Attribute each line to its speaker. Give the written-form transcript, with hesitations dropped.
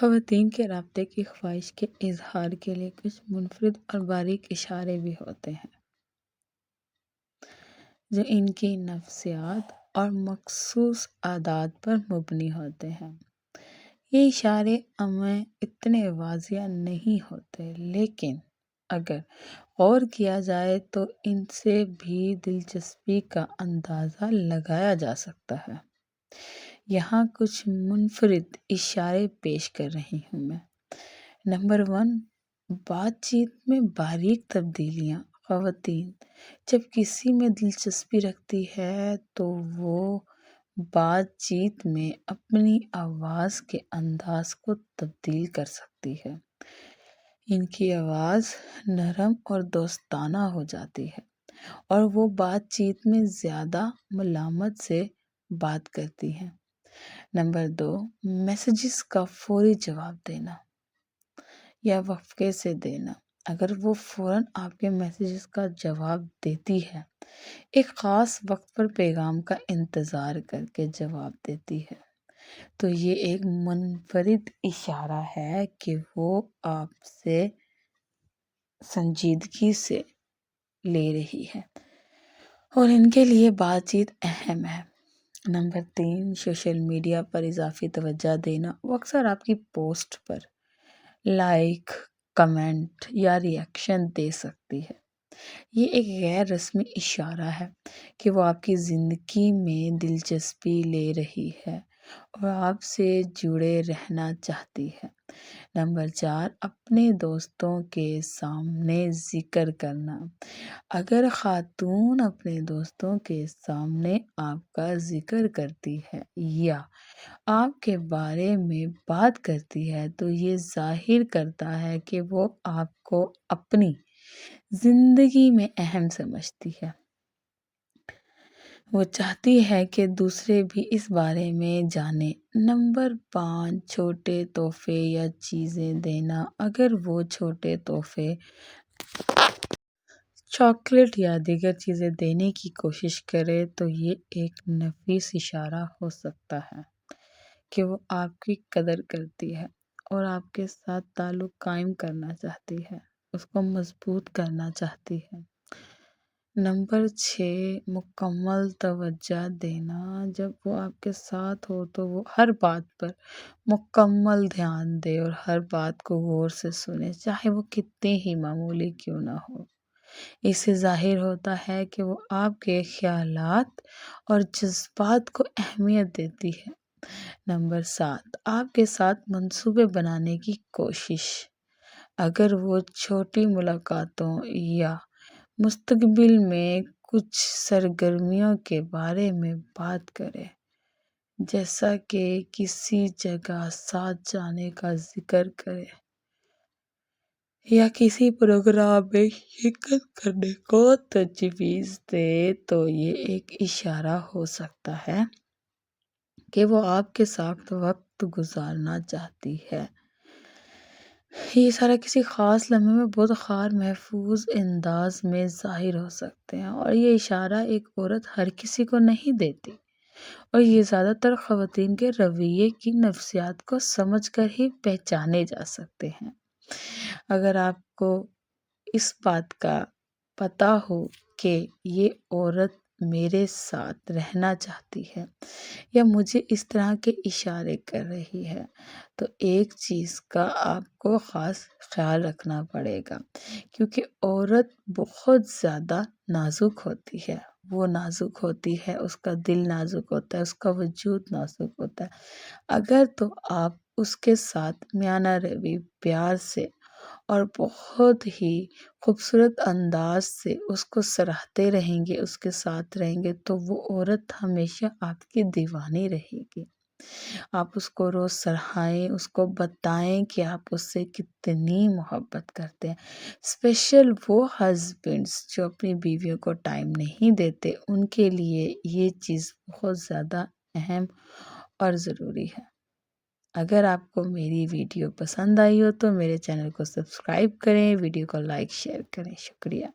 Speaker 1: خواتین کے رابطے کی خواہش کے اظہار کے لیے کچھ منفرد اور باریک اشارے بھی ہوتے ہیں جو ان کی نفسیات اور مخصوص عادات پر مبنی ہوتے ہیں۔ یہ اشارے عمیں اتنے واضح نہیں ہوتے، لیکن اگر غور کیا جائے تو ان سے بھی دلچسپی کا اندازہ لگایا جا سکتا ہے۔ یہاں کچھ منفرد اشارے پیش کر رہی ہوں میں۔ نمبر 1، بات چیت میں باریک تبدیلیاں۔ خواتین جب کسی میں دلچسپی رکھتی ہے تو وہ بات چیت میں اپنی آواز کے انداز کو تبدیل کر سکتی ہے۔ ان کی آواز نرم اور دوستانہ ہو جاتی ہے اور وہ بات چیت میں زیادہ ملامت سے بات کرتی ہیں۔ نمبر 2، میسیجز کا فوری جواب دینا یا وقفے سے دینا۔ اگر وہ فوراً آپ کے میسیجز کا جواب دیتی ہے، ایک خاص وقت پر پیغام کا انتظار کر کے جواب دیتی ہے، تو یہ ایک منفرد اشارہ ہے کہ وہ آپ سے سنجیدگی سے لے رہی ہے اور ان کے لیے بات چیت اہم ہے۔ نمبر 3، سوشل میڈیا پر اضافی توجہ دینا۔ وہ اکثر آپ کی پوسٹ پر لائک، کمنٹ یا ریاکشن دے سکتی ہے۔ یہ ایک غیر رسمی اشارہ ہے کہ وہ آپ کی زندگی میں دلچسپی لے رہی ہے اور آپ سے جڑے رہنا چاہتی ہے۔ نمبر 4، اپنے دوستوں کے سامنے ذکر کرنا۔ اگر خاتون اپنے دوستوں کے سامنے آپ کا ذکر کرتی ہے یا آپ کے بارے میں بات کرتی ہے تو یہ ظاہر کرتا ہے کہ وہ آپ کو اپنی زندگی میں اہم سمجھتی ہے۔ وہ چاہتی ہے کہ دوسرے بھی اس بارے میں جانیں۔ نمبر 5، چھوٹے تحفے یا چیزیں دینا۔ اگر وہ چھوٹے تحفے، چاکلیٹ یا دیگر چیزیں دینے کی کوشش کرے تو یہ ایک نفیس اشارہ ہو سکتا ہے کہ وہ آپ کی قدر کرتی ہے اور آپ کے ساتھ تعلق قائم کرنا چاہتی ہے، اس کو مضبوط کرنا چاہتی ہے۔ نمبر 6، مکمل توجہ دینا۔ جب وہ آپ کے ساتھ ہو تو وہ ہر بات پر مکمل دھیان دے اور ہر بات کو غور سے سنے، چاہے وہ کتنی ہی معمولی کیوں نہ ہو۔ اس سے ظاہر ہوتا ہے کہ وہ آپ کے خیالات اور جذبات کو اہمیت دیتی ہے۔ نمبر 7، آپ کے ساتھ منصوبے بنانے کی کوشش۔ اگر وہ چھوٹی ملاقاتوں یا مستقبل میں کچھ سرگرمیوں کے بارے میں بات کرے، جیسا کہ کسی جگہ ساتھ جانے کا ذکر کرے یا کسی پروگرام میں شرکت کرنے کو تجویز دے، تو یہ ایک اشارہ ہو سکتا ہے کہ وہ آپ کے ساتھ وقت گزارنا چاہتی ہے۔ یہ سارا کسی خاص لمحے میں بہت غیر محفوظ انداز میں ظاہر ہو سکتے ہیں اور یہ اشارہ ایک عورت ہر کسی کو نہیں دیتی اور یہ زیادہ تر خواتین کے رویے کی نفسیات کو سمجھ کر ہی پہچانے جا سکتے ہیں۔ اگر آپ کو اس بات کا پتہ ہو کہ یہ عورت میرے ساتھ رہنا چاہتی ہے یا مجھے اس طرح کے اشارے کر رہی ہے، تو ایک چیز کا آپ کو خاص خیال رکھنا پڑے گا، کیونکہ عورت بہت زیادہ نازک ہوتی ہے۔ وہ نازک ہوتی ہے، اس کا دل نازک ہوتا ہے، اس کا وجود نازک ہوتا ہے۔ اگر تو آپ اس کے ساتھ میانہ روی، پیار سے اور بہت ہی خوبصورت انداز سے اس کو سراہتے رہیں گے، اس کے ساتھ رہیں گے، تو وہ عورت ہمیشہ آپ کی دیوانی رہے گی۔ آپ اس کو روز سراہیں، اس کو بتائیں کہ آپ اس سے کتنی محبت کرتے ہیں۔ اسپیشل وہ ہسبینڈز جو اپنی بیویوں کو ٹائم نہیں دیتے، ان کے لیے یہ چیز بہت زیادہ اہم اور ضروری ہے۔ اگر آپ کو میری ویڈیو پسند آئی ہو تو میرے چینل کو سبسکرائب کریں، ویڈیو کو لائک شیئر کریں۔ شکریہ۔